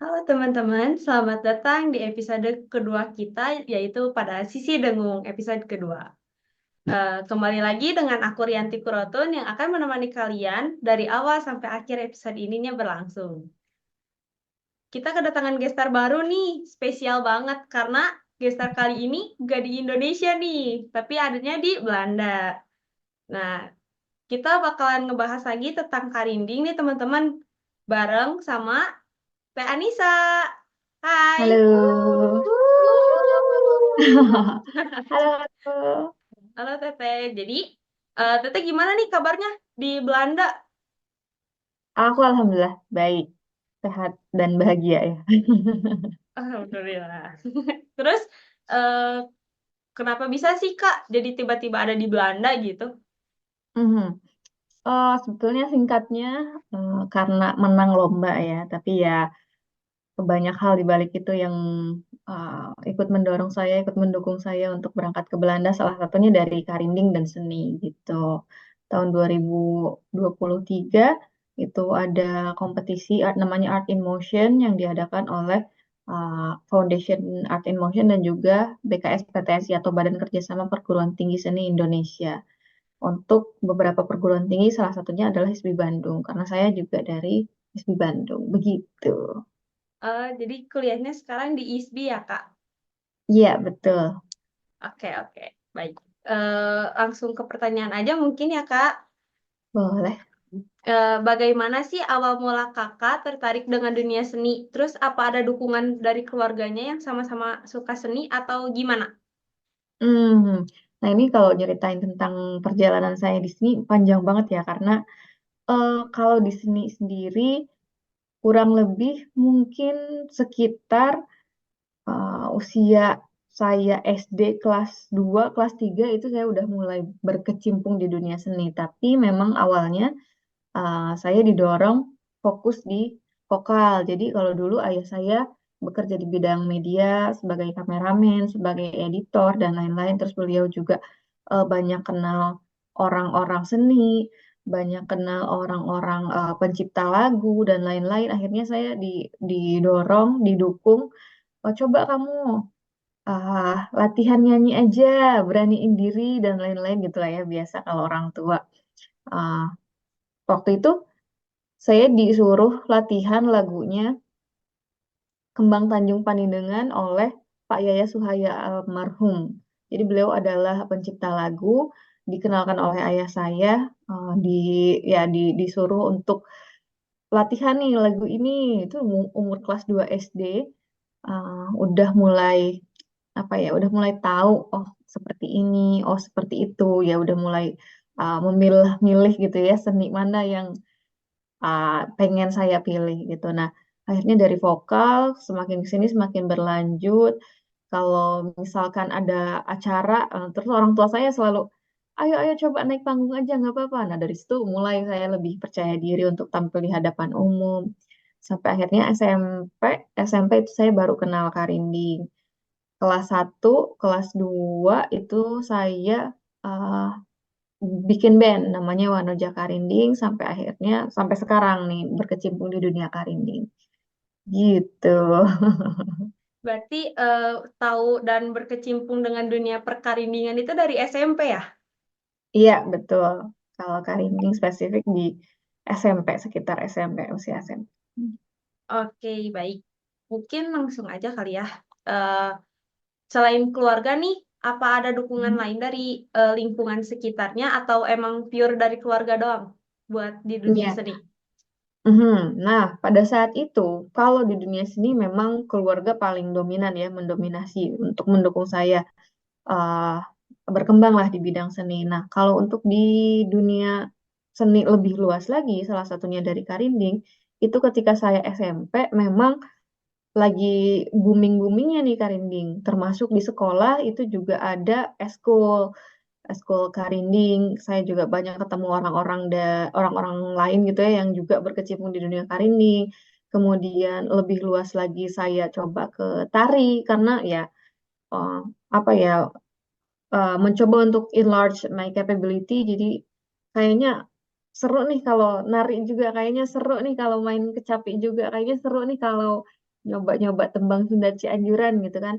Halo teman-teman, selamat datang di episode kedua kita, yaitu pada Sisi Dengung, episode kedua. Kembali lagi dengan aku Rianti Kurotun yang akan menemani kalian dari awal sampai akhir episode ininya berlangsung. Kita kedatangan gestar baru nih, spesial banget karena gestar kali ini gak di Indonesia nih, tapi adanya di Belanda. Nah, kita bakalan ngebahas lagi tentang Karinding nih teman-teman, bareng sama Teh Anissa. Hai. Halo. Halo. Halo Teteh. Jadi, Teteh gimana nih kabarnya di Belanda? Aku alhamdulillah baik, sehat dan bahagia ya. Alhamdulillah. Terus, eh, kenapa bisa sih Kak jadi tiba-tiba ada di Belanda gitu? Mhm. Sebetulnya singkatnya karena menang lomba ya, tapi ya banyak hal di balik itu yang ikut mendorong saya, ikut mendukung saya untuk berangkat ke Belanda. Salah satunya dari Karinding dan seni gitu. Tahun 2023 itu ada kompetisi art namanya Art in Motion yang diadakan oleh Foundation Art in Motion dan juga BKS PTSI atau Badan Kerjasama Perguruan Tinggi Seni Indonesia. Untuk beberapa perguruan tinggi, salah satunya adalah HISB Bandung, karena saya juga dari HISB Bandung. Begitu. Jadi kuliahnya sekarang di ISBI ya Kak? Iya, betul. Oke, oke. Baik. Langsung ke pertanyaan aja mungkin ya Kak. Boleh. Bagaimana sih awal mula Kakak tertarik dengan dunia seni? Terus apa ada dukungan dari keluarganya yang sama-sama suka seni atau gimana? Hmm. Nah, ini kalau nyeritain tentang perjalanan saya di sini panjang banget ya, karena kalau di sini sendiri kurang lebih mungkin sekitar usia saya SD kelas 2 kelas 3 itu saya udah mulai berkecimpung di dunia seni. Tapi memang awalnya saya didorong fokus di vokal. Jadi kalau dulu ayah saya bekerja di bidang media sebagai kameramen, sebagai editor dan lain-lain. Terus beliau juga banyak kenal orang-orang seni, banyak kenal orang-orang pencipta lagu dan lain-lain. Akhirnya saya didorong, didukung. Oh, coba kamu latihan nyanyi aja, beraniin diri dan lain-lain gitu lah ya. Biasa kalau orang tua. Ah, waktu itu saya disuruh latihan lagunya Kembang Tanjung Panindengan oleh Pak Yaya Suhaya almarhum. Jadi beliau adalah pencipta lagu, dikenalkan oleh ayah saya, di disuruh untuk latihan nih lagu ini. Itu umur kelas 2 SD, udah mulai apa ya, udah mulai tahu oh seperti ini, oh seperti itu, ya udah mulai memilah-milih gitu ya seni mana yang pengen saya pilih gitu. Nah, akhirnya dari vokal semakin ke sini semakin berlanjut. Kalau misalkan ada acara, terus orang tua saya selalu, ayo ayo coba naik panggung aja nggak apa-apa. Nah, dari situ mulai saya lebih percaya diri untuk tampil di hadapan umum. Sampai akhirnya SMP itu saya baru kenal Karinding. Kelas 1, kelas 2 itu saya uh, bikin band namanya Wanoja Karinding sampai akhirnya sampai sekarang nih berkecimpung di dunia karinding gitu. Berarti tahu dan berkecimpung dengan dunia perkarindingan itu dari SMP ya? Iya betul. Kalau karinding spesifik di SMP, sekitar SMP, usia SMP. Oke, baik. Mungkin langsung aja kali ya. Eh, Selain keluarga nih, apa ada dukungan lain dari lingkungan sekitarnya atau emang pure dari keluarga doang buat di dunia Iya. seni? Mhm. Nah, pada saat itu, kalau di dunia seni memang keluarga paling dominan ya, mendominasi untuk mendukung saya uh, berkembang lah di bidang seni. Nah, kalau untuk di dunia seni lebih luas lagi, salah satunya dari Karinding, itu ketika saya SMP memang lagi booming-boomingnya nih Karinding. Termasuk di sekolah itu juga ada eskul, eskul Karinding. Saya juga banyak ketemu orang-orang lain gitu ya yang juga berkecimpung di dunia Karinding. Kemudian lebih luas lagi saya coba ke tari karena ya eh, apa ya mencoba untuk enlarge my capability. Jadi kayaknya seru nih kalau nari juga, kayaknya seru nih kalau main kecapi juga, kayaknya seru nih kalau nyoba-nyoba tembang Sunda Cianjuran gitu kan.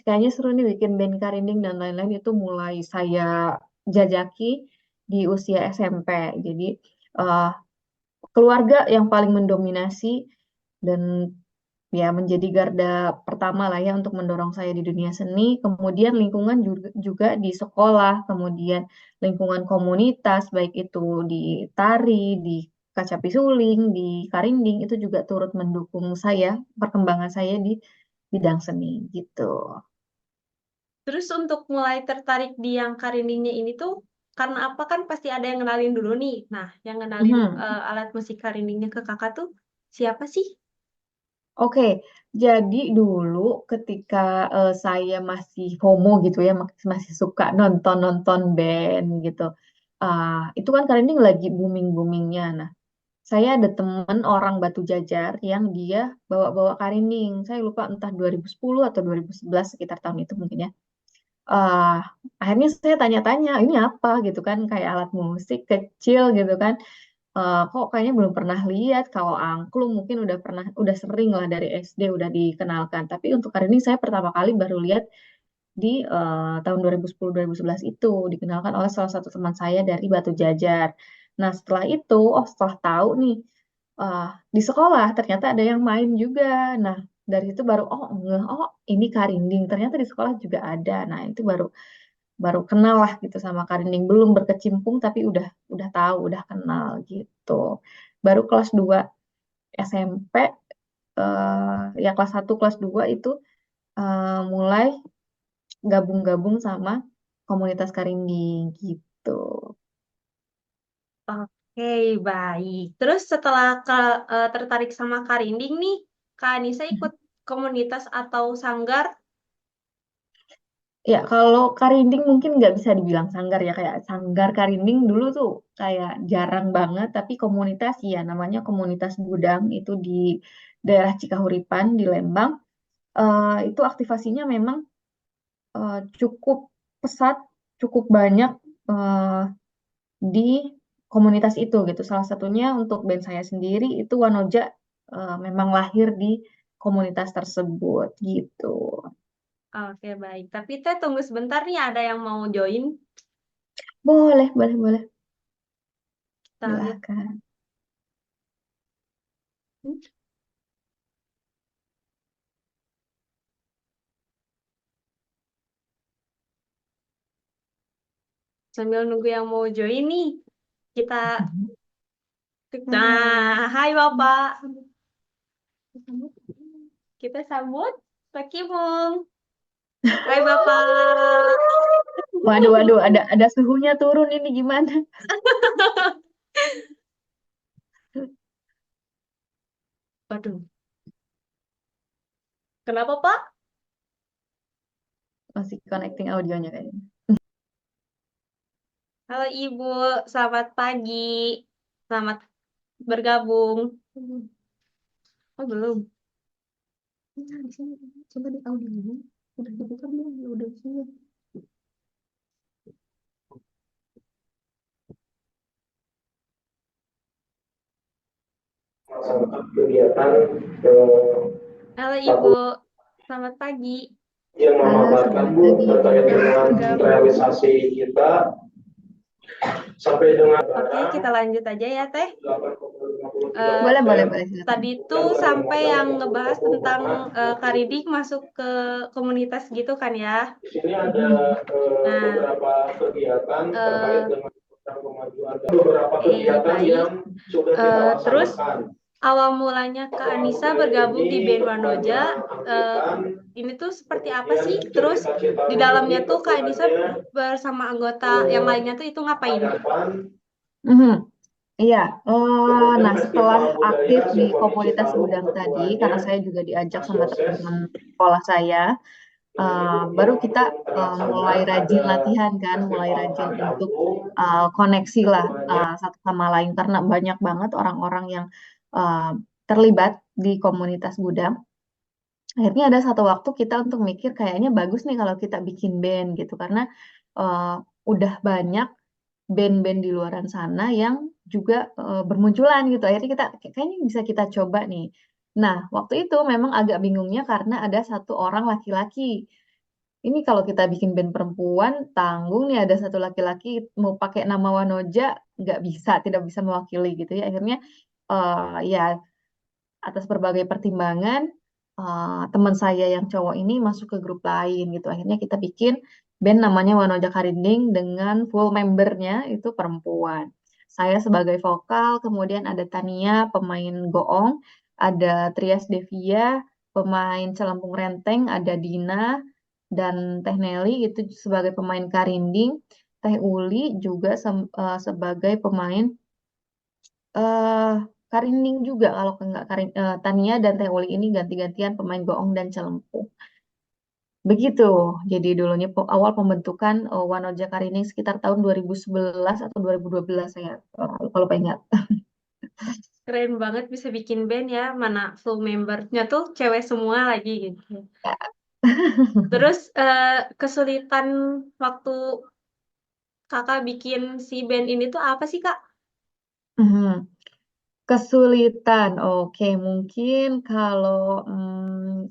Kayaknya seru nih bikin band Karinding dan lain-lain itu mulai saya jajaki di usia SMP. Jadi eh, keluarga yang paling mendominasi dan ya menjadi garda pertama lah ya untuk mendorong saya di dunia seni. Kemudian lingkungan juga di sekolah, kemudian lingkungan komunitas baik itu di tari, di kacapi suling, di karinding itu juga turut mendukung saya perkembangan saya di bidang seni gitu. Terus untuk mulai tertarik di yang karindingnya ini tuh karena apa kan pasti ada yang kenalin dulu nih. Nah, yang kenalin Mhm. alat musik karindingnya ke kakak tuh siapa sih? Oke, jadi dulu ketika saya masih FOMO gitu ya, masih suka nonton-nonton band gitu. Itu kan karinding lagi booming-boomingnya. Nah, saya ada temen orang Batu Jajar yang dia bawa-bawa karinding. Saya lupa entah 2010 atau 2011 sekitar tahun itu mungkin ya. eh Akhirnya saya tanya-tanya, ini apa gitu kan, kayak alat musik kecil gitu kan. Kok kayaknya belum pernah lihat. Kalau angklung mungkin udah pernah, udah sering lah dari SD udah dikenalkan. Tapi untuk kali ini saya pertama kali baru lihat di tahun 2010-2011 itu dikenalkan oleh salah satu teman saya dari Batu Jajar. Nah setelah itu, setelah tahu nih eh, di sekolah ternyata ada yang main juga. Nah dari itu baru ngeh, ini karinding. Ternyata di sekolah juga ada. Nah itu baru baru kenal lah gitu sama karinding. Belum berkecimpung tapi udah tahu, udah kenal gitu. Baru kelas 2 SMP, ya kelas 1 kelas 2 itu mulai gabung-gabung sama komunitas karinding gitu. Oke, baik. Terus setelah tertarik sama karinding nih, Kak Anissa ikut komunitas atau sanggar? Ya, kalau karinding mungkin nggak bisa dibilang sanggar ya. Kayak sanggar karinding dulu tuh kayak jarang banget. Tapi komunitas ya, namanya komunitas Gudang itu di daerah Cikahuripan di Lembang. Itu aktivasinya memang cukup pesat, cukup banyak eh, di komunitas itu gitu. Salah satunya untuk band saya sendiri itu Wanoja memang lahir di komunitas tersebut gitu. Oke, baik. Tapi teh tunggu sebentar nih, ada yang mau join. Boleh, boleh, boleh. Kita lihat. Silahkan. Hmm, Sambil nunggu yang mau join nih, kita... Nah, hai Bapak. Kita sambut Pak Kimung. Hai Bapak. Waduh, waduh, ada suhunya turun ini gimana? Waduh, kenapa Pak? Masih connecting audionya kayaknya. Halo Ibu, selamat pagi. Selamat bergabung. Oh belum. Nah, di sini coba di audionya. Udah dibuka belum? Ya udah di sini. Kegiatan Halo Ibu, satu selamat pagi. yang Halo, memaparkan selamat Bu pagi terkait Ibu. Selamat dengan bergabung. realisasi kita sampai dengan Oke, kita lanjut aja ya Teh. 8,53%. Eh, Boleh, boleh, boleh, silakan. Tadi Yang tuh mulai sampai Ramadan yang yang ngebahas 30 tentang Maret Karidik 2007. masuk ke komunitas gitu kan ya. Di sini ada Mhm. Nah, beberapa kegiatan terkait eh, dengan program kemajuan dan beberapa kegiatan baik. yang sudah kita Terus laksanakan. awal mulanya Kak Anissa Awalnya bergabung di ini band Wanoja. perpanjangan eh, angkitan, ini tuh seperti apa kemudian sih? Terus cerita-cerita di tahun ini dalamnya tuh Kak Anissa ketuanya bersama anggota yang lainnya tuh itu ngapain? hadapan Mhm. Iya, kemudian nah setelah festival budaya aktif di Simfoni komunitas Citarum Gudang tadi, ketuanya karena saya juga diajak Mas sama Yoses. teman-teman sekolah saya, Ini baru yang kita belum terlaksana mulai rajin ada latihan kan, mulai festival rajin tari untuk angklung koneksi lah ketuanya satu sama lain, karena banyak banget orang-orang yang uh, terlibat di komunitas Gudang. Akhirnya ada satu waktu kita untuk mikir kayaknya bagus nih kalau kita bikin band gitu, karena uh, udah banyak band-band di luaran sana yang juga bermunculan gitu. Akhirnya kita kayaknya bisa kita coba nih. Nah, waktu itu memang agak bingungnya karena ada satu orang laki-laki. Ini kalau kita bikin band perempuan, tanggung nih ada satu laki-laki mau pakai nama Wanoja, nggak bisa, tidak bisa mewakili gitu ya. Akhirnya ya atas berbagai pertimbangan, teman saya yang cowok ini masuk ke grup lain gitu. Akhirnya kita bikin band namanya Wanoja Karinding dengan full membernya itu perempuan. Saya sebagai vokal, kemudian ada Tania, pemain goong, ada Trias Devia, pemain celempung renteng, ada Dina, dan Teh Nelly itu sebagai pemain karinding, Teh Uli juga sebagai pemain eh karinding juga kalau enggak Tania dan Teh Uli ini ganti-gantian pemain goong dan celempung. Begitu. Jadi dulunya awal pembentukan Wanoja Karinding sekitar tahun 2011 atau 2012 saya kalau lupa ingat. Keren banget bisa bikin band ya, mana full membernya tuh cewek semua lagi gitu. Terus kesulitan waktu kakak bikin si band ini tuh apa sih kak? Mhm. Kesulitan, oke mungkin kalau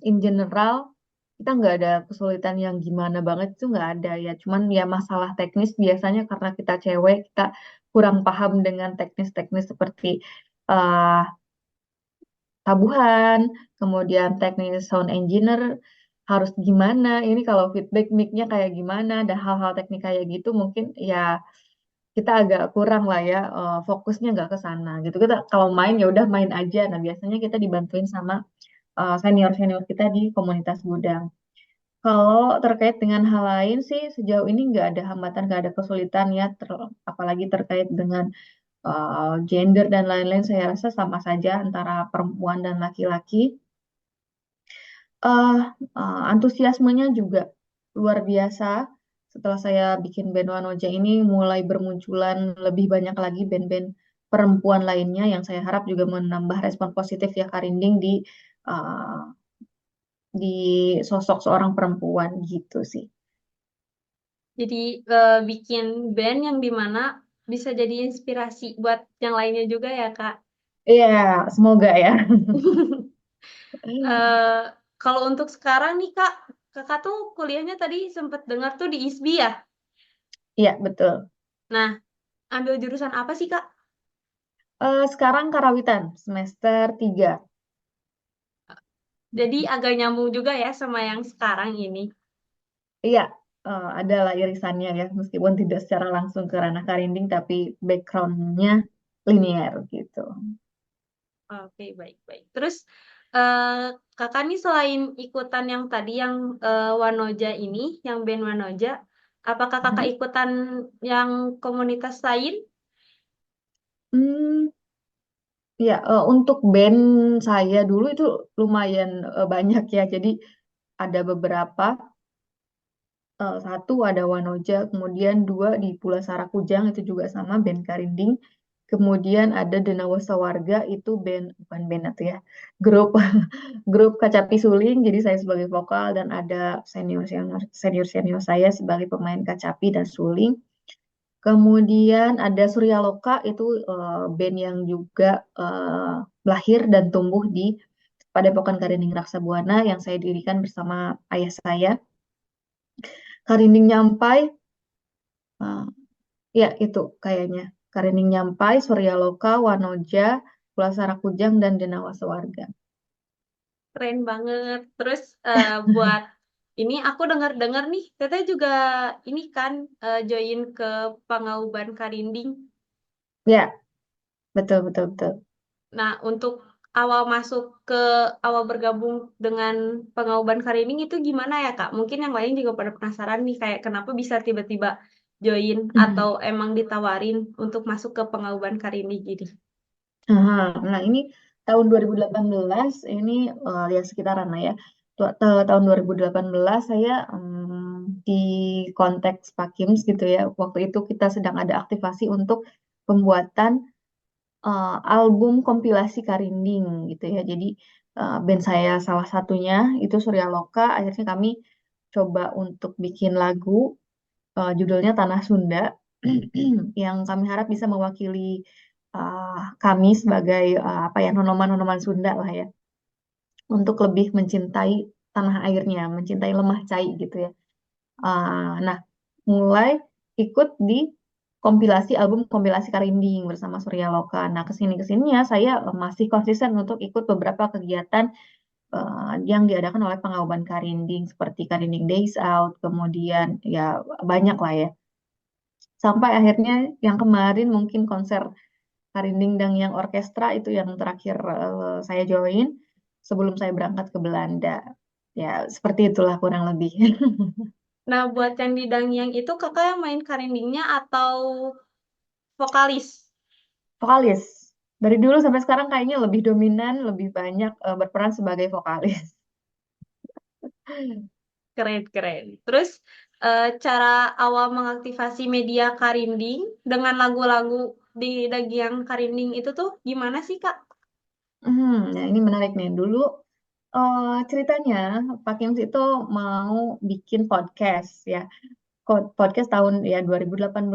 in general kita nggak ada kesulitan yang gimana banget itu nggak ada ya. Cuman ya masalah teknis biasanya karena kita cewek kita kurang paham dengan teknis-teknis seperti uh, tabuhan, kemudian teknis sound engineer harus gimana. Ini kalau feedback mic-nya kayak gimana, dan hal-hal teknik kayak gitu mungkin ya kita agak kurang lah ya fokusnya nggak ke sana gitu. Kita kalau main ya udah main aja. Nah biasanya kita dibantuin sama senior senior kita di komunitas gudang. Kalau terkait dengan hal lain sih sejauh ini nggak ada hambatan, nggak ada kesulitan ya, apalagi terkait dengan gender dan lain-lain. Saya rasa sama saja antara perempuan dan laki-laki. eh Antusiasmenya juga luar biasa. Setelah saya bikin band Wanoja ini mulai bermunculan lebih banyak lagi band-band perempuan lainnya yang saya harap juga menambah respon positif ya Karinding eh, di sosok seorang perempuan gitu sih. Jadi bikin band yang dimana bisa jadi inspirasi buat yang lainnya juga ya kak. Iya, semoga ya. Eh, Kalau untuk sekarang nih kak, kakak tuh kuliahnya tadi sempet dengar tuh di ISBI ya. Iya, betul. Nah, ambil jurusan apa sih kak? Sekarang Karawitan, semester 3. Jadi agak nyambung juga ya sama yang sekarang ini. Iya, ada lah irisannya ya, meskipun tidak secara langsung ke ranah Karinding, tapi backgroundnya linear gitu. Oke, baik-baik. Terus eh, kakak nih selain ikutan yang tadi yang Wanoja ini, yang band Wanoja, apakah kakak Mhm. ikutan yang komunitas lain? Hmm, ya, untuk band saya dulu itu lumayan banyak ya. Jadi ada beberapa, satu ada Wanoja, kemudian dua di Pulau Sarakujang itu juga sama band Karinding. Kemudian ada Denawa Sawarga itu band bukan band atau ya grup grup Kacapi Suling. Jadi saya sebagai vokal dan ada senior saya sebagai pemain Kacapi dan Suling. Kemudian ada Surya Loka itu band yang juga lahir dan tumbuh di Padepokan Karinding Raksa Buana yang saya dirikan bersama ayah saya. Karinding Nyampai, eh, ya itu kayaknya. Karinding Nyampai, Surya Loka, Wanoja, Pulau Sarakujang, dan Denawa Sewarga. Keren banget. Terus buat ini aku dengar-dengar nih, teteh juga ini kan join ke Pangauban Karinding. Ya, betul, betul, betul. Nah, untuk awal masuk ke awal bergabung dengan Pengauban Karinding itu gimana ya, Kak? Mungkin yang lain juga pada penasaran nih, kayak kenapa bisa tiba-tiba join atau Mhm. emang ditawarin untuk masuk ke Pengauban Karinding gitu. Aha. Nah, ini tahun 2018, ini ya sekitaran lah ya. Tahun 2018 saya di konteks Pakims gitu ya. Waktu itu kita sedang ada aktivasi untuk pembuatan album kompilasi Karinding gitu ya. Jadi band saya salah satunya itu Surya Loka. Akhirnya kami coba untuk bikin lagu judulnya Tanah Sunda yang kami harap bisa mewakili kami sebagai apa ya nonoman-nonoman Sunda lah ya. untuk lebih mencintai tanah airnya, mencintai lemah cai gitu ya. Nah, mulai ikut di album kompilasi Karinding bersama Surya Loka. Nah, kesininya saya masih konsisten untuk ikut beberapa kegiatan yang diadakan oleh Pengauban Karinding seperti Karinding Days Out, kemudian ya banyak lah ya. Sampai akhirnya yang kemarin mungkin konser Karinding dan yang orkestra itu yang terakhir saya join sebelum saya berangkat ke Belanda. Ya, seperti itulah kurang lebih. Nah, buat yang di Dangyang itu kakak yang main karindingnya atau vokalis? Vokalis. Dari dulu sampai sekarang kayaknya lebih dominan, lebih banyak berperan sebagai vokalis. Keren, keren. Terus cara awal mengaktifasi media Karinding dengan lagu-lagu di Dangyang Karinding itu tuh gimana sih, Kak? Nah ini menarik nih. Dulu ceritanya Pak Kims itu mau bikin podcast ya. Podcast tahun ya 2018,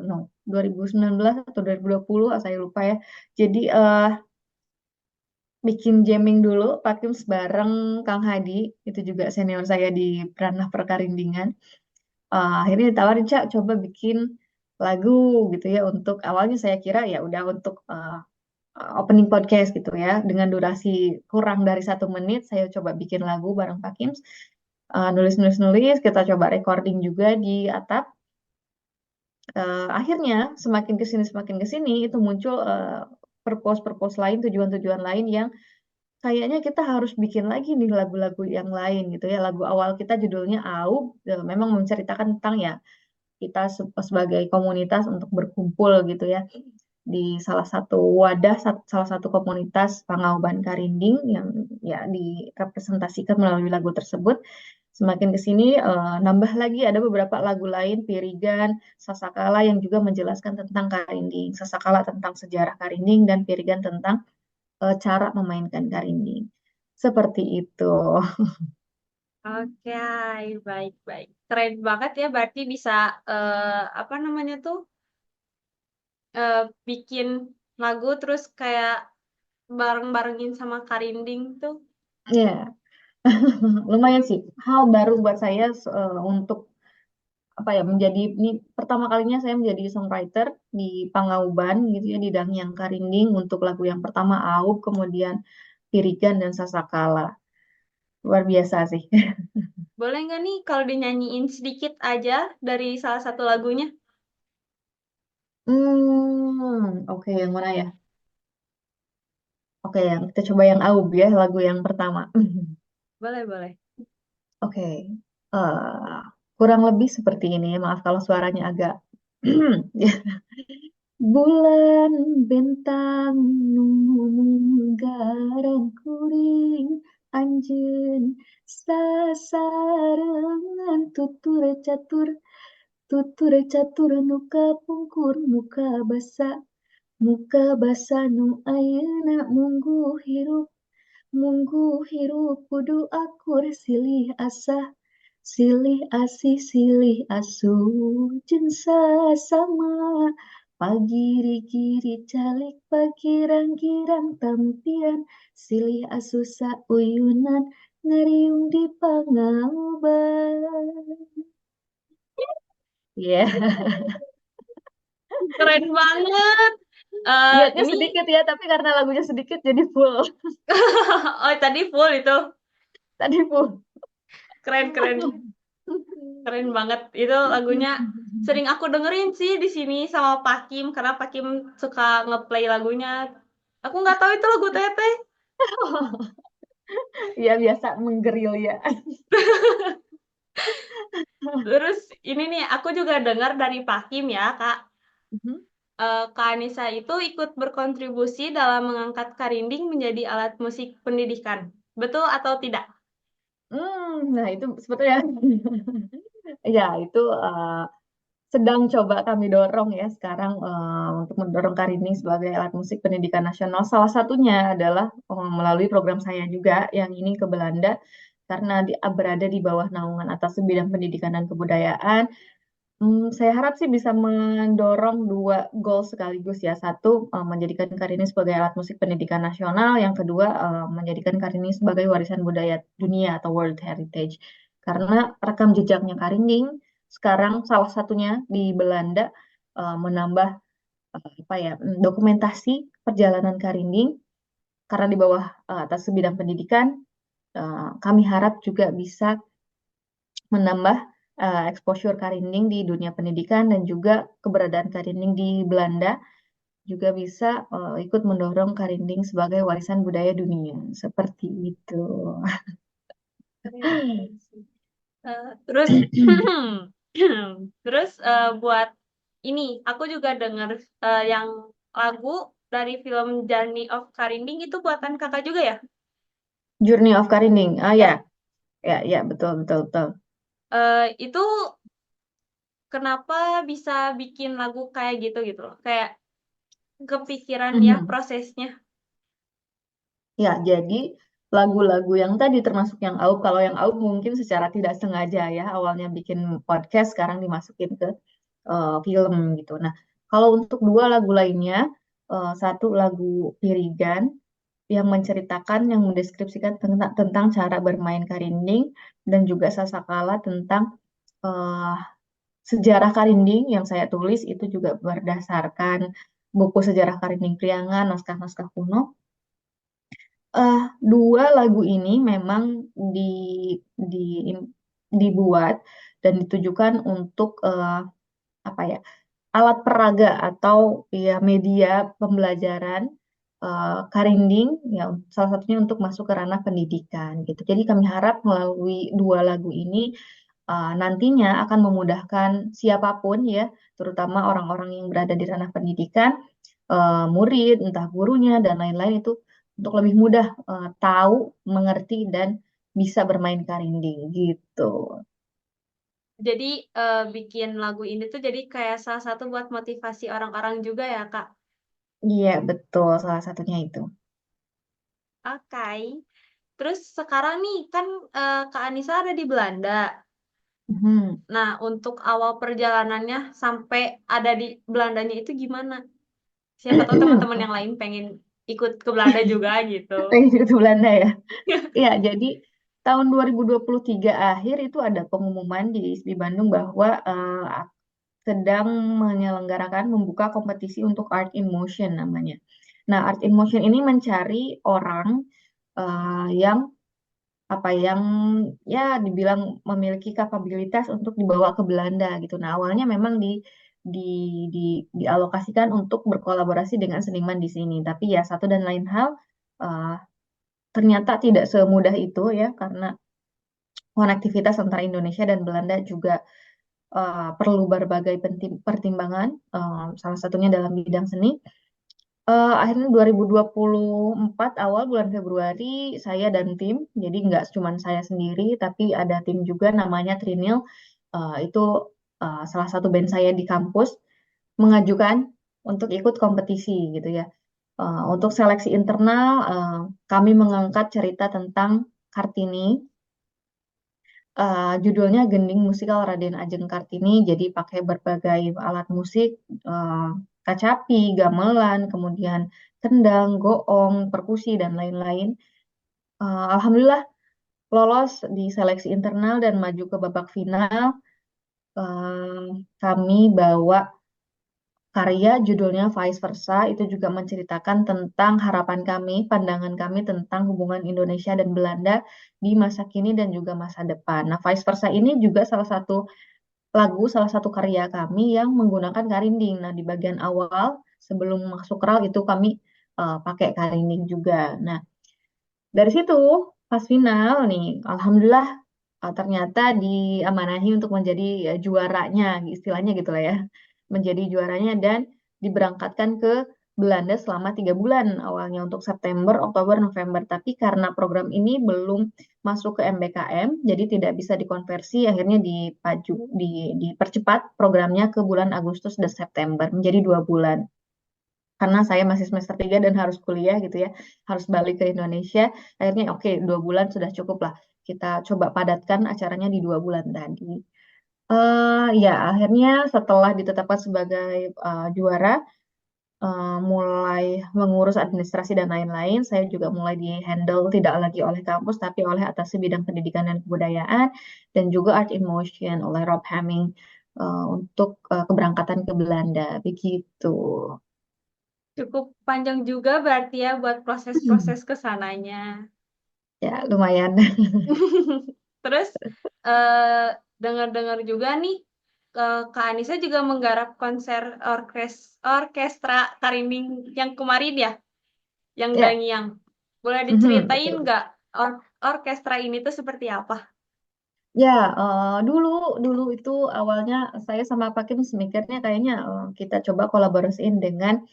no, 2019 atau 2020, saya lupa ya. Jadi bikin jamming dulu Pak Kims bareng Kang Hadi, itu juga senior saya di ranah perkarindingan. Akhirnya ditawarin, Cak, coba bikin lagu gitu ya, untuk awalnya saya kira ya udah untuk opening podcast gitu ya, dengan durasi kurang dari 1 menit. Saya coba bikin lagu bareng Pak Kims, nulis-nulis, kita coba recording juga di atap. Akhirnya semakin ke sini itu muncul purpose lain, tujuan-tujuan lain yang kayaknya kita harus bikin lagi nih lagu-lagu yang lain gitu ya. Lagu awal kita judulnya Aub, memang menceritakan tentang ya kita sebagai komunitas untuk berkumpul gitu ya di salah satu wadah, salah satu komunitas Pangauban Karinding yang ya direpresentasikan melalui lagu tersebut. Semakin ke sini nambah lagi ada beberapa lagu lain, Pirigan, Sasakala yang juga menjelaskan tentang Karinding. Sasakala tentang sejarah Karinding dan Pirigan tentang cara memainkan Karinding. Seperti itu. Oke, baik-baik. Keren banget ya, berarti bisa apa namanya tuh bikin lagu terus kayak bareng-barengin sama Karinding tuh. Ya, lumayan sih. Hal baru buat saya untuk apa ya, menjadi ini pertama kalinya saya menjadi songwriter di Pangauban gitu ya, di Dangyang Karinding untuk lagu yang pertama Aub, kemudian Pirigan dan Sasakala. Luar biasa sih. Boleh nggak nih kalau dinyanyiin sedikit aja dari salah satu lagunya? Oke, yang mana ya? Oke, yang kita coba yang Aub ya, lagu yang pertama. Boleh, boleh. Oke, eh, kurang lebih seperti ini. Maaf kalau suaranya agak Bulan bentang nu munggaran kuring anjeun sasarengan tutur catur nu kapungkur muka basa nu ayeuna munggu hirup kudu akur silih asih silih asuh jeung sasama pagiri-giri calik pagirang-girang tampian silih asuh sauyunan ngariung di pangauban. Ya, Keren banget. niatnya Ini sedikit ya, tapi karena lagunya sedikit jadi full. oh tadi full itu. Tadi full. Keren, keren. Keren banget. Itu lagunya sering aku dengerin sih di sini sama Pak Kim karena Pak Kim suka ngeplay lagunya. Aku nggak tahu itu lagu Teteh. Ya biasa menggerilya. Terus ini nih aku juga dengar dari Pak Kim ya, Kak. Kak Anissa itu ikut berkontribusi dalam mengangkat karinding menjadi alat musik pendidikan. Betul atau tidak? Nah itu sebetulnya ya itu sedang coba kami dorong ya sekarang untuk mendorong Karinding sebagai alat musik pendidikan nasional. Salah satunya adalah melalui program saya juga yang ini ke Belanda karena berada di bawah naungan atas bidang pendidikan dan kebudayaan. Saya harap sih bisa mendorong dua goal sekaligus ya. Satu, menjadikan Kartini sebagai alat musik pendidikan nasional. Yang kedua, menjadikan Kartini sebagai warisan budaya dunia atau World Heritage. Karena rekam jejaknya Karining sekarang salah satunya di Belanda menambah apa ya dokumentasi perjalanan Karining karena di bawah atas bidang pendidikan. Kami harap juga bisa menambah exposure Karining di dunia pendidikan dan juga keberadaan Karining di Belanda juga bisa ikut mendorong Karining sebagai warisan budaya dunia. Seperti itu. Keren, keren sih. Terus terus buat ini aku juga dengar yang lagu dari film Journey of Karinding itu buatan kakak juga ya? Journey of Karining. Ah ya, Ya, ya, betul, betul, betul. itu kenapa bisa bikin lagu kayak gitu loh? Kayak kepikiran ya Mhm. prosesnya. Ya, jadi lagu-lagu yang tadi termasuk yang Aup, kalau yang Aup mungkin secara tidak sengaja ya, awalnya bikin podcast, sekarang dimasukin ke film gitu. Nah, kalau untuk dua lagu lainnya, satu lagu Pirigan yang menceritakan, yang mendeskripsikan tentang cara bermain karinding, dan juga Sasakala tentang eh, sejarah karinding yang saya tulis itu juga berdasarkan buku sejarah karinding Priangan, naskah-naskah kuno. Dua lagu ini memang di, di dibuat dan ditujukan untuk apa ya alat peraga atau ya media pembelajaran Karinding ya salah satunya untuk masuk ke ranah pendidikan gitu. Jadi kami harap melalui dua lagu ini nantinya akan memudahkan siapapun ya, terutama orang-orang yang berada di ranah pendidikan, murid, entah gurunya dan lain-lain itu untuk lebih mudah tahu, mengerti dan bisa bermain karinding gitu. Jadi bikin lagu ini tuh jadi kayak salah satu buat motivasi orang-orang juga ya, Kak. Iya, betul salah satunya itu. Oke. Terus sekarang nih kan Kak Anissa ada di Belanda. Mhm. Nah, untuk awal perjalanannya sampai ada di Belandanya itu gimana? Siapa tahu teman-teman yang lain pengen ikut ke Belanda juga gitu. Pengen ke Belanda ya. Iya, jadi tahun 2023 akhir itu ada pengumuman di ISBI Bandung bahwa sedang menyelenggarakan membuka kompetisi untuk Art in Motion namanya. Nah, Art in Motion ini mencari orang yang apa yang ya dibilang memiliki kapabilitas untuk dibawa ke Belanda gitu. Nah, awalnya memang di, di dialokasikan untuk berkolaborasi dengan seniman di sini. Tapi ya satu dan lain hal eh, ternyata tidak semudah itu ya karena konektivitas antara Indonesia dan Belanda juga perlu berbagai pertimbangan, salah satunya dalam bidang seni. Akhirnya 2024 awal bulan Februari saya dan tim, jadi nggak cuma saya sendiri, tapi ada tim juga namanya Trinil, itu salah satu band saya di kampus, mengajukan untuk ikut kompetisi gitu ya. Untuk seleksi internal, kami mengangkat cerita tentang Kartini. Judulnya Gending Musikal Raden Ajeng Kartini, jadi pakai berbagai alat musik, eh, kacapi, gamelan, kemudian kendang, goong, perkusi, dan lain-lain. Alhamdulillah lolos di seleksi internal dan maju ke babak final. Kami bawa karya judulnya Vice Versa, itu juga menceritakan tentang harapan kami, pandangan kami tentang hubungan Indonesia dan Belanda di masa kini dan juga masa depan. Nah, Vice Versa ini juga salah satu lagu, salah satu karya kami yang menggunakan karinding. Nah, di bagian awal sebelum masuk rel itu kami pakai karinding juga. Nah, dari situ pas final nih, alhamdulillah ternyata diamanahi untuk menjadi juaranya, istilahnya gitu lah ya, menjadi juaranya dan diberangkatkan ke Belanda selama 3 bulan awalnya untuk September, Oktober, November. Tapi karena program ini belum masuk ke MBKM, jadi tidak bisa dikonversi, akhirnya dipercepat programnya ke bulan Agustus dan September menjadi 2 bulan karena saya masih semester 3 dan harus kuliah gitu ya, harus balik ke Indonesia. Akhirnya oke, 2 bulan sudah cukup lah. Kita coba padatkan acaranya di 2 bulan tadi. Ya, akhirnya setelah ditetapkan sebagai juara, mulai mengurus administrasi dan lain-lain, saya juga mulai di-handle tidak lagi oleh kampus, tapi oleh atas bidang pendidikan dan kebudayaan, dan juga Art in Motion oleh Rob Hamming untuk keberangkatan ke Belanda, begitu. Cukup panjang juga berarti ya buat proses-proses ke sananya. Ya, lumayan. Terus eh dengar-dengar juga nih Kak Anissa juga menggarap konser orkestra Karinding yang kemarin ya, yang Ya, Dangyang. Boleh betul. diceritain nggak orkestra ini tuh seperti apa? Ya, dulu dulu itu awalnya saya sama Pak Kim mikirnya kayaknya kita coba kolaborasiin dengan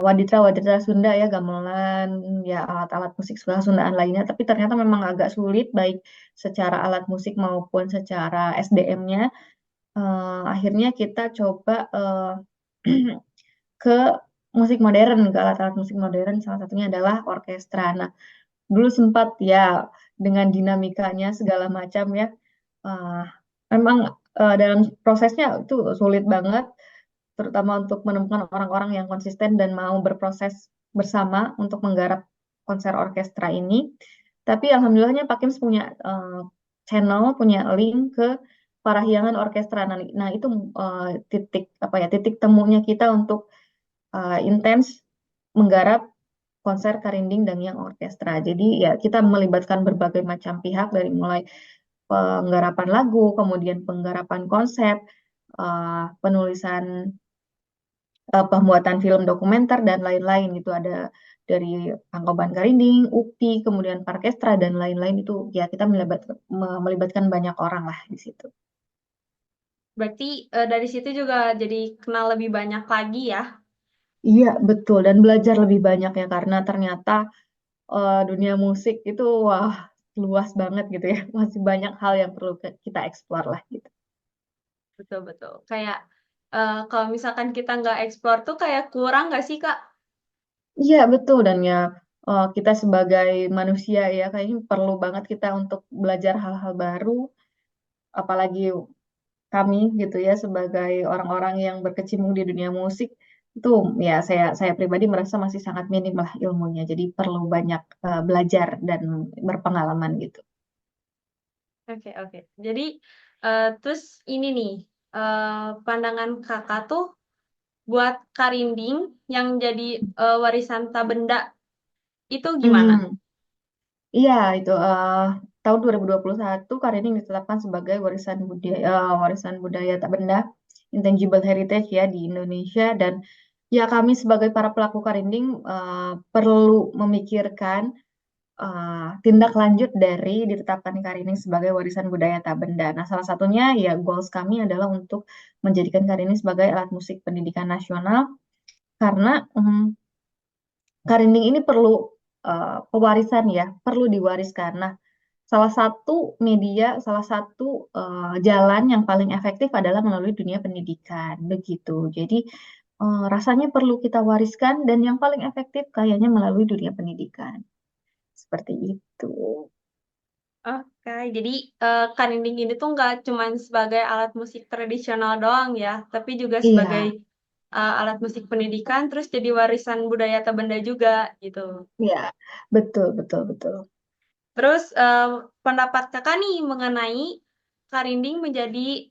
waditra-waditra Sunda ya, gamelan, ya alat-alat musik Sundaan lainnya. Tapi ternyata memang agak sulit baik secara alat musik maupun secara SDM-nya. Akhirnya kita coba ke musik modern, ke alat-alat musik modern. Salah satunya adalah orkestra. Nah, dulu sempat ya dengan dinamikanya segala macam ya. eh, Memang dalam prosesnya itu sulit banget, terutama untuk menemukan orang-orang yang konsisten dan mau berproses bersama untuk menggarap konser orkestra ini. Tapi alhamdulillahnya Pak Kims punya channel, punya link ke Parahyangan Orkestra. Nah, itu titik apa ya, titik temunya kita untuk intens menggarap konser Karinding dan yang orkestra. Jadi ya kita melibatkan berbagai macam pihak dari mulai penggarapan lagu, kemudian penggarapan konsep, penulisan pembuatan film dokumenter dan lain-lain gitu, ada dari Pangkoban Karinding, UPI, kemudian Parkestra dan lain-lain itu ya kita melibatkan banyak orang lah di situ. Berarti dari situ juga jadi kenal lebih banyak lagi ya. Iya betul, dan belajar lebih banyak ya karena ternyata dunia musik itu wah luas banget gitu ya, masih banyak hal yang perlu kita eksplor lah gitu. Betul-betul. Kayak kalau misalkan kita nggak eksplor tuh kayak kurang nggak sih, Kak? Iya betul, dan ya kita sebagai manusia ya kayaknya perlu banget kita untuk belajar hal-hal baru, apalagi kami gitu ya sebagai orang-orang yang berkecimpung di dunia musik itu ya saya pribadi merasa masih sangat minim lah ilmunya, jadi perlu banyak belajar dan berpengalaman gitu. Oke, oke. Jadi, terus ini nih, pandangan kakak tuh buat Karinding yang jadi warisan tak benda itu gimana? Hmm, iya itu tahun 2021 Karining ditetapkan sebagai warisan budaya tak benda, intangible heritage ya di Indonesia, dan ya kami sebagai para pelaku Karinding perlu memikirkan tindak lanjut dari ditetapkan Karining sebagai warisan budaya tak benda. Nah, salah satunya ya goals kami adalah untuk menjadikan Karining sebagai alat musik pendidikan nasional karena Karinding ini perlu pewarisan ya, perlu diwariskan. Nah, salah satu media, salah satu jalan yang paling efektif adalah melalui dunia pendidikan, begitu. Jadi rasanya perlu kita wariskan dan yang paling efektif kayaknya melalui dunia pendidikan. Seperti itu. Oke, jadi Karinding ini tuh nggak cuman sebagai alat musik tradisional doang ya, tapi juga sebagai Iya, alat musik pendidikan, terus jadi warisan budaya tak benda juga gitu. iya, betul, betul, betul. Terus pendapat kakak nih mengenai Karinding menjadi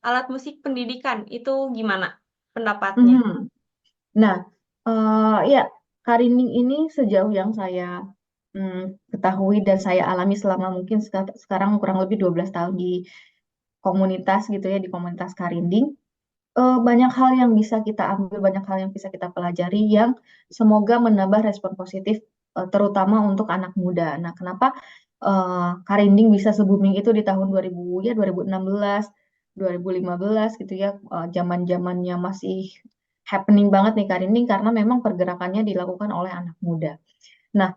alat musik pendidikan itu gimana pendapatnya? Mhm. Nah, ya, Karinding ini sejauh yang saya ketahui dan saya alami selama mungkin sekarang kurang lebih 12 tahun di komunitas gitu ya, di komunitas Karinding, banyak hal yang bisa kita ambil, banyak hal yang bisa kita pelajari yang semoga menambah respon positif, terutama untuk anak muda. Nah, kenapa Karinding bisa se-booming itu di tahun 2000 ya 2016, 2015 gitu ya, zaman-zamannya masih happening banget nih Karinding karena memang pergerakannya dilakukan oleh anak muda. Nah,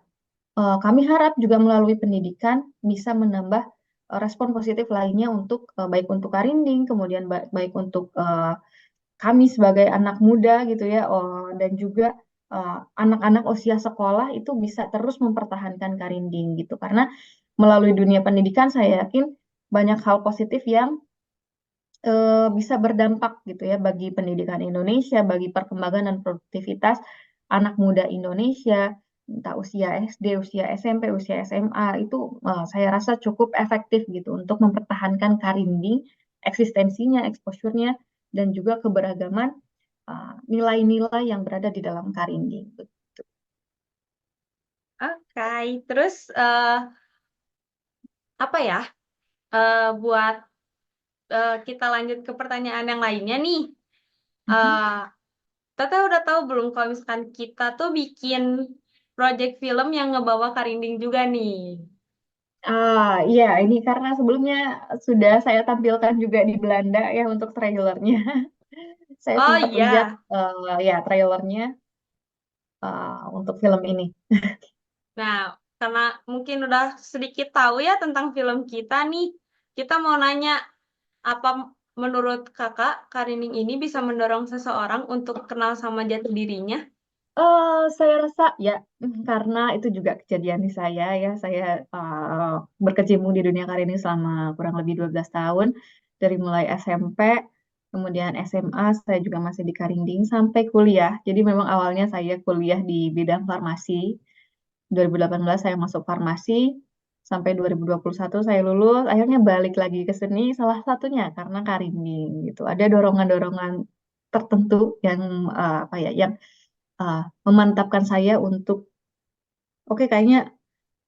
kami harap juga melalui pendidikan bisa menambah respon positif lainnya untuk baik untuk Karinding, kemudian baik untuk kami sebagai anak muda gitu ya, dan juga anak-anak usia sekolah itu bisa terus mempertahankan Karinding gitu. Karena melalui dunia pendidikan saya yakin banyak hal positif yang bisa berdampak gitu ya bagi pendidikan Indonesia, bagi perkembangan dan produktivitas anak muda Indonesia, entah usia SD, usia SMP, usia SMA itu saya rasa cukup efektif gitu untuk mempertahankan karinding, eksistensinya, exposure-nya, dan juga keberagaman nilai-nilai yang berada di dalam karinding. Oke, terus apa ya? Buat kita lanjut ke pertanyaan yang lainnya nih. Mhm. Eh Tata udah tahu belum kalau misalkan kita tuh bikin project film yang ngebawa Karinding juga nih. Iya, ini karena sebelumnya sudah saya tampilkan juga di Belanda ya untuk trailernya. Saya Oh sempat lihat iya. ya trailernya untuk film ini. Nah, karena mungkin udah sedikit tahu ya tentang film kita nih, kita mau nanya apa menurut kakak Karinding ini bisa mendorong seseorang untuk kenal sama jati dirinya? Saya rasa ya karena itu juga kejadian di saya ya. Saya berkecimpung di dunia karir ini selama kurang lebih 12 tahun. Dari mulai SMP, kemudian SMA, saya juga masih di Karinding sampai kuliah. Jadi memang awalnya saya kuliah di bidang farmasi. 2018 saya masuk farmasi, sampai 2021 saya lulus. Akhirnya balik lagi ke seni, salah satunya karena Karinding gitu. Ada dorongan-dorongan tertentu yang apa ya, yang memantapkan saya untuk oke kayaknya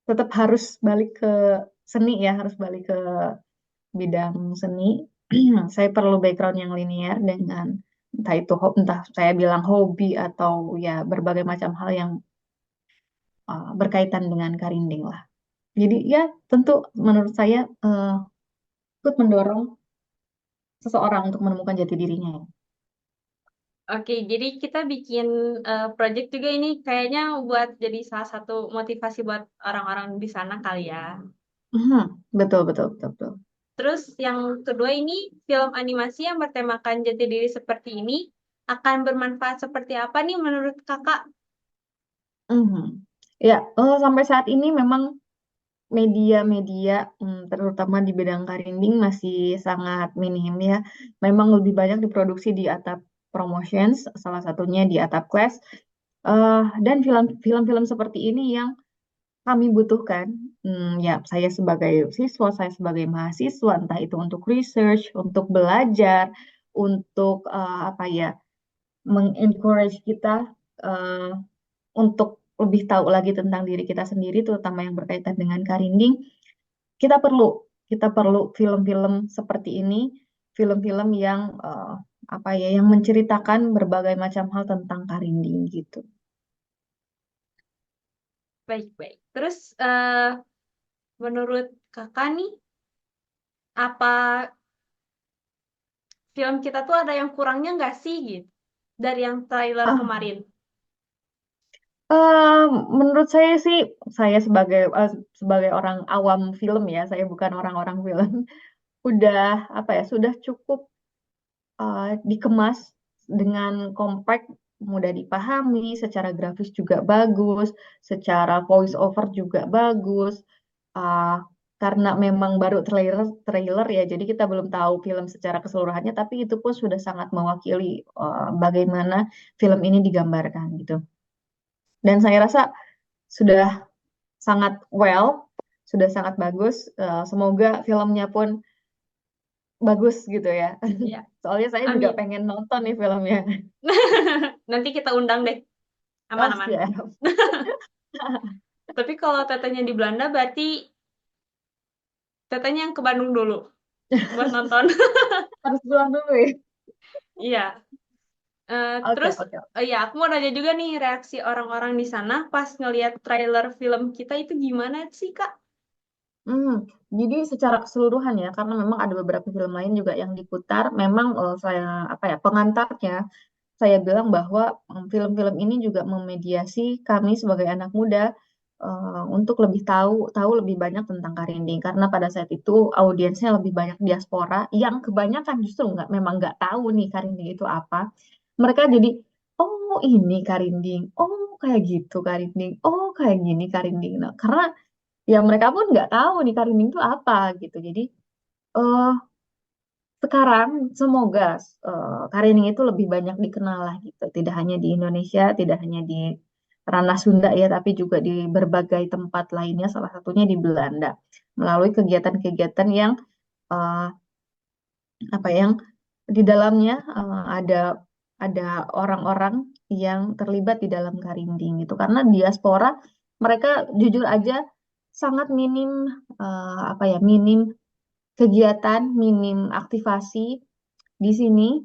tetap harus balik ke seni ya, harus balik ke bidang seni. Saya perlu background yang linear dengan entah itu entah saya bilang hobi atau ya berbagai macam hal yang berkaitan dengan karinding lah. Jadi ya tentu menurut saya ikut mendorong seseorang untuk menemukan jati dirinya. Oke, jadi kita bikin project juga ini kayaknya buat jadi salah satu motivasi buat orang-orang di sana kali ya. Mhm, betul betul betul betul. Terus yang kedua ini film animasi yang bertemakan jati diri seperti ini akan bermanfaat seperti apa nih menurut kakak? Mhm. Ya, sampai saat ini memang media-media terutama di bidang karinding masih sangat minim ya. Memang lebih banyak diproduksi di Atap Promotions, salah satunya di Atap Class. Dan film-film seperti ini yang kami butuhkan. Ya, saya sebagai siswa, saya sebagai mahasiswa, entah itu untuk research, untuk belajar, untuk apa ya, mengencourage kita eh, untuk lebih tahu lagi tentang diri kita sendiri, terutama yang berkaitan dengan karinding. Kita perlu kita perlu film-film seperti ini, film-film yang apa ya, yang menceritakan berbagai macam hal tentang karinding gitu. Baik-baik. Terus menurut kakak nih, apa film kita tuh ada yang kurangnya nggak sih gitu dari yang trailer Ah, kemarin? eh, menurut saya sih, saya sebagai orang awam film ya, saya bukan orang-orang film, udah apa ya, sudah cukup dikemas dengan compact, mudah dipahami, secara grafis juga bagus, secara voice over juga bagus. Uh, karena memang baru trailer trailer ya, jadi kita belum tahu film secara keseluruhannya, tapi itu pun sudah sangat mewakili bagaimana film ini digambarkan gitu. Dan saya rasa sudah sangat well, sudah sangat bagus. Semoga filmnya pun bagus gitu ya. Ya, Soalnya saya juga amin. pengen nonton nih filmnya. Nanti kita undang deh. Oh, Aman-aman. siap. Tapi kalau tetenya di Belanda berarti tetenya yang ke Bandung dulu buat nonton. Harus pulang dulu ya. Iya. Oke, Terus oke. ya aku mau nanya juga nih reaksi orang-orang di sana pas ngelihat trailer film kita itu gimana sih Kak? Hmm, jadi secara keseluruhan ya, karena memang ada beberapa film lain juga yang diputar, memang saya apa ya, pengantarnya saya bilang bahwa film-film ini juga memediasi kami sebagai anak muda untuk lebih tahu tahu lebih banyak tentang Karinding, karena pada saat itu audiensnya lebih banyak diaspora yang kebanyakan justru memang nggak tahu nih Karinding itu apa. Mereka jadi oh ini Karinding, oh kayak gitu Karinding, oh kayak gini Karinding. Nah, karena ya mereka pun nggak tahu nih Karinding itu apa gitu. Jadi eh sekarang semoga Karining itu lebih banyak dikenal lah gitu. Tidak hanya di Indonesia, tidak hanya di ranah Sunda ya, tapi juga di berbagai tempat lainnya, salah satunya di Belanda, melalui kegiatan-kegiatan yang eh, apa yang di dalamnya ada orang-orang yang terlibat di dalam Karinding gitu. Karena diaspora mereka jujur aja sangat minim minim kegiatan, minim aktivasi di sini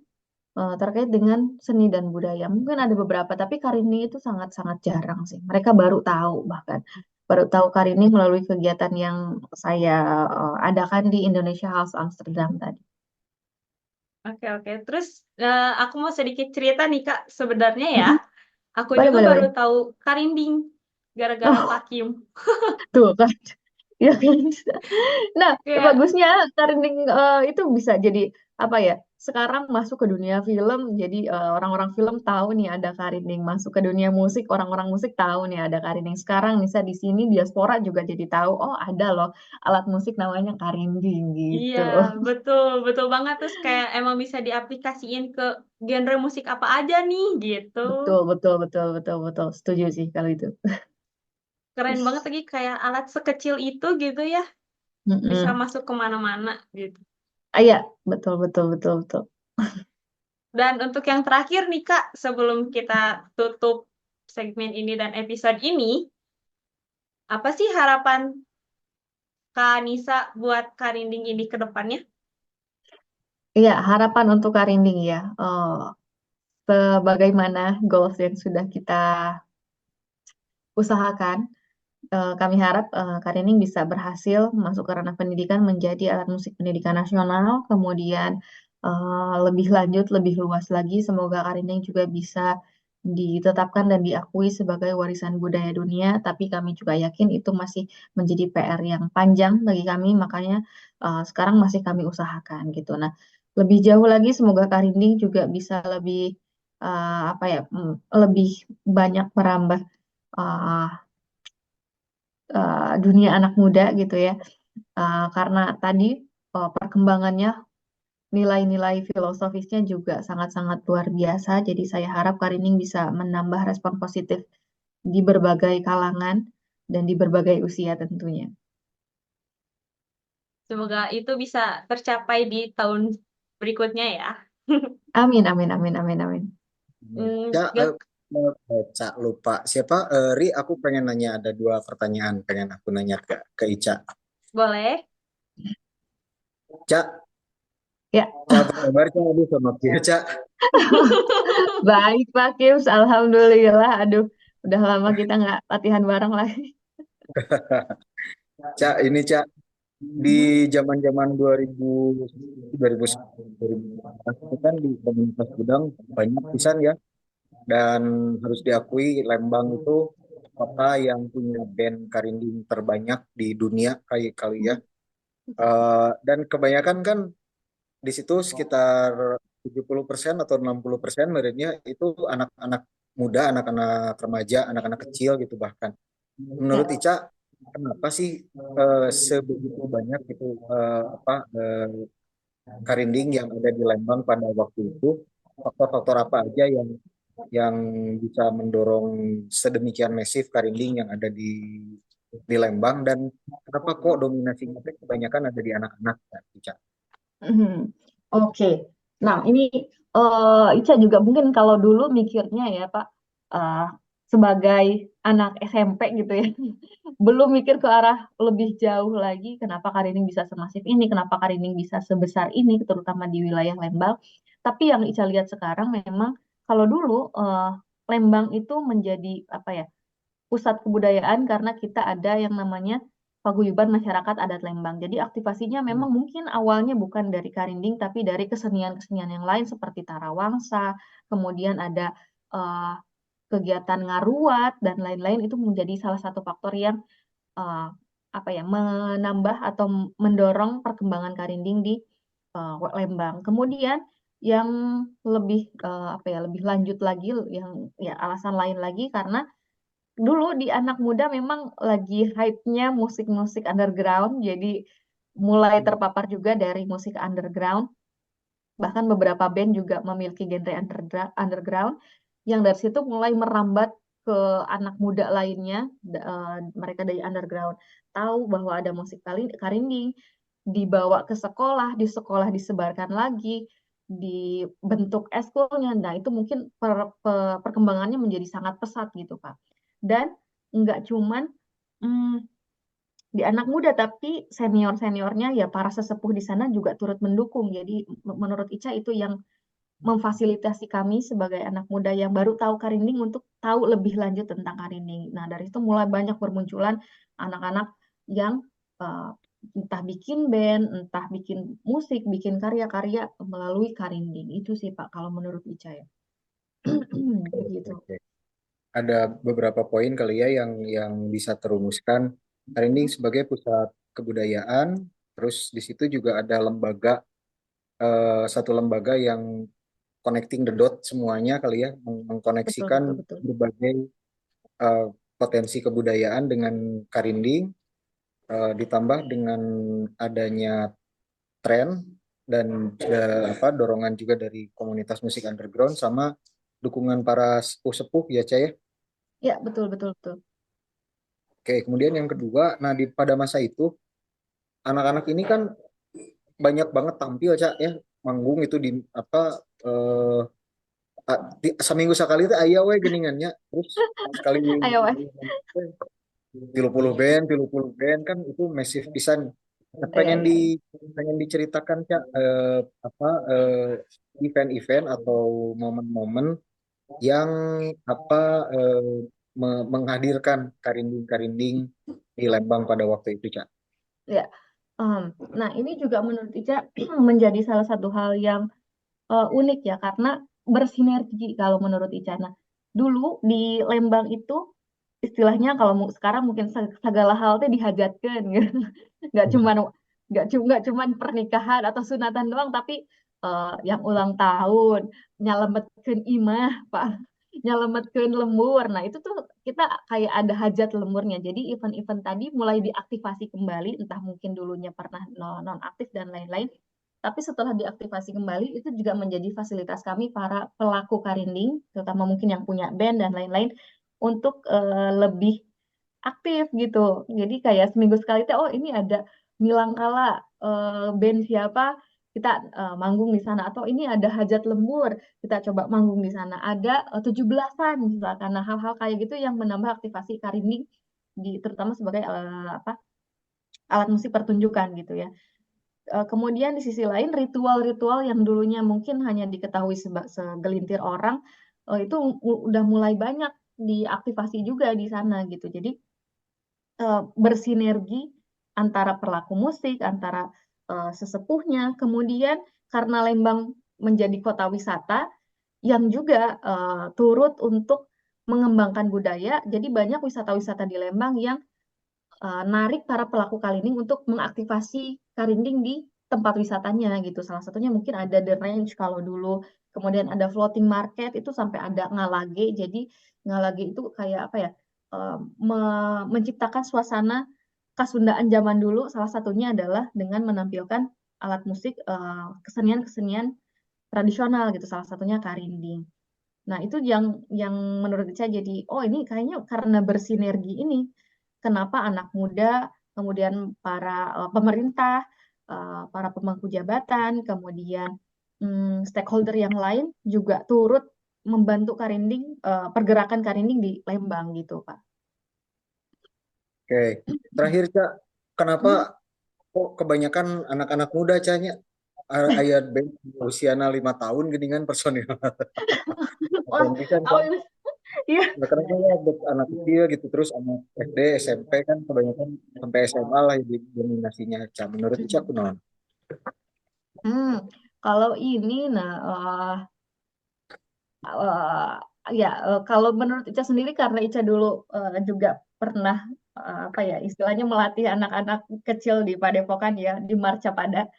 terkait dengan seni dan budaya. Mungkin ada beberapa, tapi Karinding itu sangat-sangat jarang sih. Mereka baru tahu Karinding melalui kegiatan yang saya adakan di Indonesia House Amsterdam tadi. Oke, oke. Terus aku mau sedikit cerita nih Kak. Sebenarnya ya, Mm-mm. aku Boleh, juga boleh, baru boleh. tahu Karinding gara-gara Oh, Pak Kim. tuh kan. Ya kan? Nah, Kayak, bagusnya Karinding itu bisa jadi apa ya? Sekarang masuk ke dunia film, jadi orang-orang film tahu nih ada Karinding. Masuk ke dunia musik, orang-orang musik tahu nih ada Karinding. Sekarang bisa di sini diaspora juga jadi tahu, oh ada loh alat musik namanya Karinding iya, gitu. betul, betul banget. Terus kayak emang bisa diaplikasiin ke genre musik apa aja nih, gitu. Betul, betul, betul, betul, betul. Setuju sih kalau itu. Keren banget lagi kayak alat sekecil itu gitu ya, bisa Mm-mm. masuk kemana-mana gitu. Ah, iya, betul, betul, betul, betul. Dan untuk yang terakhir nih Kak, sebelum kita tutup segmen ini dan episode ini, apa sih harapan Kak Nisa buat Karinding ini ke depannya? Iya, harapan untuk Karinding ya. Sebagaimana goals yang sudah kita usahakan, kami harap Karining bisa berhasil masuk ke ranah pendidikan menjadi alat musik pendidikan nasional, kemudian lebih lanjut, lebih luas lagi. Semoga Karining juga bisa ditetapkan dan diakui sebagai warisan budaya dunia, tapi kami juga yakin itu masih menjadi PR yang panjang bagi kami, makanya sekarang masih kami usahakan gitu. Nah, lebih jauh lagi semoga Karinding juga bisa lebih lebih banyak merambah uh, dunia anak muda gitu ya. Karena tadi perkembangannya nilai-nilai filosofisnya juga sangat-sangat luar biasa. Jadi saya harap Karining bisa menambah respon positif di berbagai kalangan dan di berbagai usia tentunya. Semoga itu bisa tercapai di tahun berikutnya ya. Amin, amin, amin, amin, amin. Cak, Gak Cak lupa siapa? Ri, aku pengen nanya ada dua pertanyaan pengen aku nanya ke Ica. boleh. Cak, Ya, Cak apa kabar Cak? Aduh sama Kia Cak. baik Pak Kims, Alhamdulillah. Aduh, udah lama kita nggak latihan bareng lagi. Cak ini Cak Mhm. di zaman-zaman 2011 itu kan di komunitas Gudang banyak pisan ya, dan harus diakui Lembang itu kota yang punya band Karinding terbanyak di dunia kali kali ya. Dan kebanyakan kan di situ sekitar 70% atau 60% muridnya itu anak-anak muda, anak-anak remaja, anak-anak kecil gitu bahkan. Menurut Ya. Ica, kenapa sih sebegitu banyak itu karinding yang ada di Lembang pada waktu itu? Faktor-faktor apa aja yang bisa mendorong sedemikian masif karinding yang ada di Lembang, dan kenapa kok dominasinya teh kebanyakan ada di anak-anak, Ica? Mhm. Oke. Nah, ini Ica juga mungkin kalau dulu mikirnya ya Pak, eh, sebagai anak SMP gitu ya, belum mikir ke arah lebih jauh lagi, kenapa Karining bisa semasif ini, kenapa Karining bisa sebesar ini, terutama di wilayah Lembang. Tapi yang Ica lihat sekarang memang, kalau dulu Lembang itu menjadi apa ya, pusat kebudayaan karena kita ada yang namanya Paguyuban Masyarakat Adat Lembang. Jadi aktivasinya memang mungkin awalnya bukan dari Karinding, tapi dari kesenian-kesenian yang lain seperti Tarawangsa, kemudian ada eh, kegiatan ngaruat dan lain-lain, itu menjadi salah satu faktor yang eh, menambah atau mendorong perkembangan Karinding di Lembang. Kemudian yang lebih lanjut lagi, yang ya alasan lain lagi karena dulu di anak muda memang lagi hype-nya musik-musik underground, jadi mulai terpapar juga dari musik underground. Bahkan beberapa band juga memiliki genre underground yang dari situ mulai merambat ke anak muda lainnya. Mereka dari underground tahu bahwa ada musik karinding, dibawa ke sekolah, di sekolah disebarkan lagi, dibentuk eskulnya. Nah, itu mungkin perkembangannya menjadi sangat pesat gitu, Pak. Dan nggak cuman mm, di anak muda, tapi senior-seniornya ya para sesepuh di sana juga turut mendukung. Jadi menurut Ica itu yang memfasilitasi kami sebagai anak muda yang baru tahu karinding untuk tahu lebih lanjut tentang karinding. Nah, dari itu mulai banyak bermunculan anak-anak yang eh, entah bikin band, entah bikin musik, bikin karya-karya melalui karinding. Itu sih Pak kalau menurut Ica ya. Oke, Begitu. oke. Ada beberapa poin kali ya yang bisa terumuskan. Karinding sebagai pusat kebudayaan, terus di situ juga ada satu lembaga yang connecting the dot semuanya kali ya, Betul, mengkoneksikan betul, betul. berbagai eh, potensi kebudayaan dengan Karinding, ditambah dengan adanya tren dan dorongan juga dari komunitas musik underground sama dukungan para sepuh-sepuh ya Cah ya. Ya, betul, betul, betul. Oke, kemudian yang kedua, nah pada masa itu anak-anak ini kan banyak banget tampil Cak ya, manggung itu di apa eh, seminggu sekali itu aya we geningannya, terus sekali Ayo, Mas. tilu puluh band kan itu massive pisan. Nah, Iya, iya, iya. pengen diceritakan Cak, event-event atau momen-momen yang apa menghadirkan karinding-karinding di Lembang pada waktu itu Cak. Ya. Nah, ini juga menurut Ica menjadi salah satu hal yang unik ya karena bersinergi kalau menurut Ica. Nah, dulu di Lembang itu istilahnya kalau sekarang mungkin segala hal teh dihajatkan gitu. Nggak cuman nggak cuman pernikahan atau sunatan doang tapi yang ulang tahun, nyalametkeun imah, Pak. Nyalametkeun lembur. Nah, itu tuh kita kayak ada hajat lemburnya. Jadi event-event tadi mulai diaktifasi kembali, entah mungkin dulunya pernah non-aktif dan lain-lain. Tapi setelah diaktifasi kembali, itu juga menjadi fasilitas kami para pelaku karinding, terutama mungkin yang punya band dan lain-lain, untuk lebih aktif gitu. Jadi kayak seminggu sekali teh, oh ini ada Milangkala band siapa, kita manggung di sana. Atau ini ada Hajat Lembur, kita coba manggung di sana. Ada 17-an misalkan. Nah, hal-hal kayak gitu yang menambah aktivasi karinding, terutama sebagai apa, alat musik pertunjukan gitu ya. Kemudian di sisi lain ritual-ritual yang dulunya mungkin hanya diketahui segelintir orang itu udah mulai banyak diaktifasi juga di sana gitu. Jadi bersinergi antara pelaku musik, antara sesepuhnya. Kemudian karena Lembang menjadi kota wisata yang juga turut untuk mengembangkan budaya, jadi banyak wisata-wisata di Lembang yang narik para pelaku karinding untuk mengaktifasi karinding di tempat wisatanya gitu. Salah satunya mungkin ada The Range kalau dulu, kemudian ada floating market itu sampai ada ngalage. Jadi ngalage itu kayak apa ya? Menciptakan suasana Kasundaan zaman dulu. Salah satunya adalah dengan menampilkan alat musik kesenian-kesenian tradisional gitu. Salah satunya karinding. Nah, itu yang menurut saya jadi, oh ini kayaknya karena bersinergi ini, kenapa anak muda, kemudian para pemerintah, para pemangku jabatan, kemudian stakeholder yang lain juga turut membantu karinding, pergerakan karinding di Lembang gitu, Pak. Oke, terakhir Cak, kenapa Hmm. kok kebanyakan anak-anak muda Caknya ayat band usiana 5 tahun gini kan personil Wah, dan bisa oh kan. ini, iya. Nah, karena kan ya buat anak kecil gitu terus anak SD SMP kan kebanyakan sampai SMA lah yang dominasinya Cak. Menurut Cak kunaon? Hmm, kalau ini, nah, eh, ya kalau menurut Ica sendiri karena Ica dulu juga pernah apa ya istilahnya melatih anak-anak kecil di Padepokan ya di Marcapada.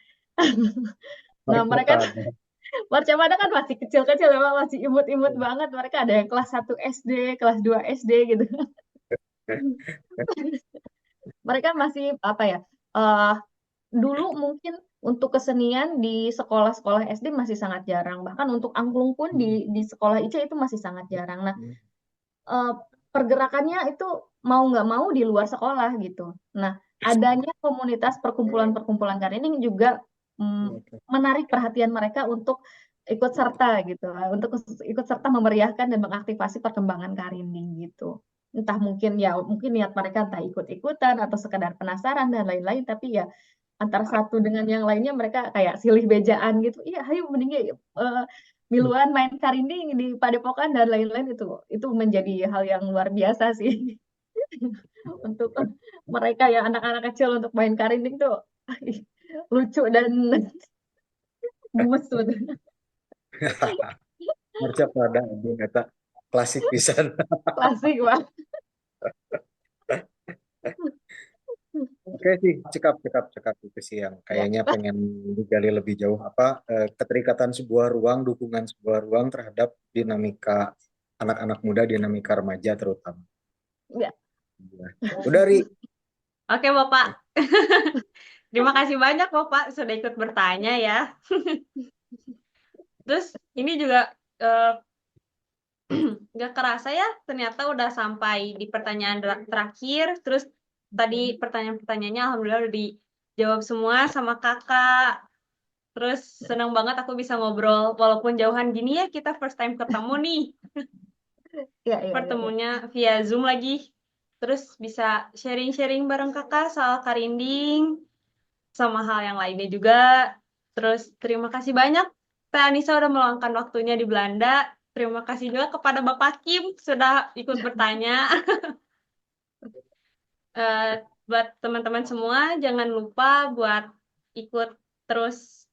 Nah, Mereka mereka kan. Marcapada kan masih kecil-kecil ya, Pak, masih imut-imut banget. Mereka ada yang kelas 1 SD, kelas 2 SD gitu. Mereka masih apa ya? eh, Dulu mungkin untuk kesenian di sekolah-sekolah SD masih sangat jarang. Bahkan untuk angklung pun di sekolah IC itu masih sangat jarang. Nah, eh, pergerakannya itu mau nggak mau di luar sekolah gitu. Nah, adanya komunitas perkumpulan-perkumpulan karinding juga menarik perhatian mereka untuk ikut serta gitu, untuk ikut serta memeriahkan dan mengaktifasi perkembangan karinding gitu. Entah mungkin niat mereka entah ikut-ikutan atau sekedar penasaran dan lain-lain, tapi ya antara satu dengan yang lainnya mereka kayak silih bejaan gitu. Iya, ayo mending miluan main karinding di Padepokan dan lain-lain itu menjadi hal yang luar biasa sih untuk mereka yang anak-anak kecil untuk main karinding tuh lucu dan gemes tuh. Mercap pada anjing eta klasik pisan. Klasik banget. Oke sih, cekap itu sih yang Ya, kayaknya pengen digali lebih jauh apa keterikatan sebuah ruang, dukungan sebuah ruang terhadap dinamika anak-anak muda, dinamika remaja terutama. ya. Udah Ri, Oke, Bapak. Terima kasih banyak, Bapak, sudah ikut bertanya ya. Terus ini juga nggak kerasa ya, ternyata udah sampai di pertanyaan terakhir. Terus tadi pertanyaan-pertanyaannya alhamdulillah udah dijawab semua sama kakak. Terus senang banget aku bisa ngobrol walaupun jauhan gini ya, kita first time ketemu nih. Ya, ya. Pertemunya via Zoom lagi. Terus bisa sharing-sharing bareng kakak soal karinding sama hal yang lainnya juga. Terus terima kasih banyak Teh Anissa udah meluangkan waktunya di Belanda. Terima kasih juga kepada Bapak Kim sudah ikut bertanya. Buat teman-teman semua, jangan lupa buat ikut terus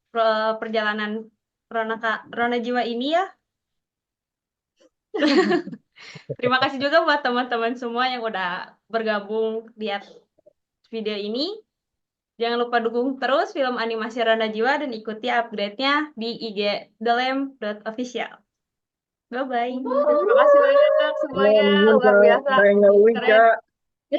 perjalanan Rona Jiwa ini ya. Terima kasih juga buat teman-teman semua yang udah bergabung lihat video ini. Jangan lupa dukung terus film animasi Rona Jiwa dan ikuti upgrade-nya di IG thelem.official. Bye-bye. Terima kasih banyak semuanya, luar biasa. Keren, Keren.